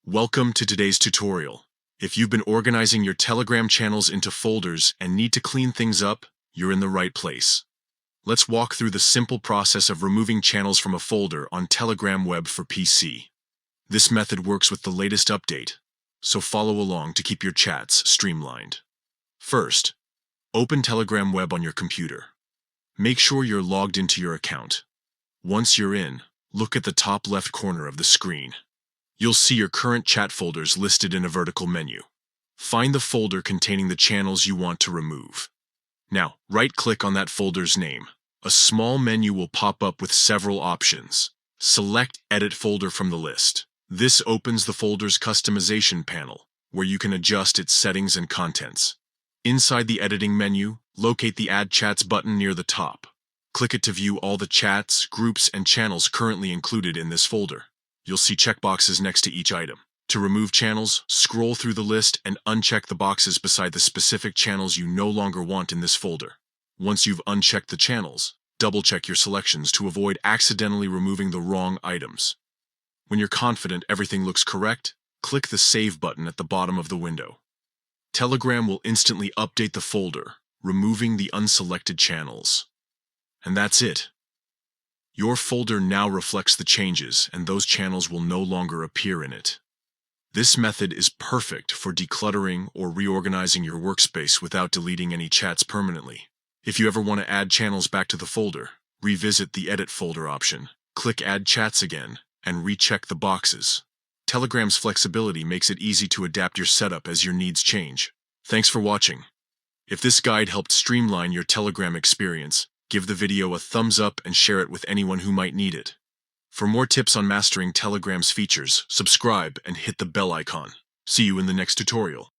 Welcome to today's tutorial. If you've been organizing your Telegram channels into folders and need to clean things up, you're in the right place. Let's walk through the simple process of removing channels from a folder on Telegram Web for PC. This method works with the latest update, so follow along to keep your chats streamlined. First, open Telegram Web on your computer. Make sure you're logged into your account. Once you're in, look at the top left corner of the screen. You'll see your current chat folders listed in a vertical menu. Find the folder containing the channels you want to remove. Now, right-click on that folder's name. A small menu will pop up with several options. Select Edit Folder from the list. This opens the folder's customization panel, where you can adjust its settings and contents. Inside the editing menu, locate the Add Chats button near the top. Click it to view all the chats, groups, and channels currently included in this folder. You'll see checkboxes next to each item. To remove channels, scroll through the list and uncheck the boxes beside the specific channels you no longer want in this folder. Once you've unchecked the channels, double-check your selections to avoid accidentally removing the wrong items. When you're confident everything looks correct, click the Save button at the bottom of the window. Telegram will instantly update the folder, removing the unselected channels. And that's it. Your folder now reflects the changes, and those channels will no longer appear in it. This method is perfect for decluttering or reorganizing your workspace without deleting any chats permanently. If you ever want to add channels back to the folder, revisit the Edit Folder option, click Add Chats again, and recheck the boxes. Telegram's flexibility makes it easy to adapt your setup as your needs change. Thanks for watching. If this guide helped streamline your Telegram experience, give the video a thumbs up and share it with anyone who might need it. For more tips on mastering Telegram's features, subscribe and hit the bell icon. See you in the next tutorial.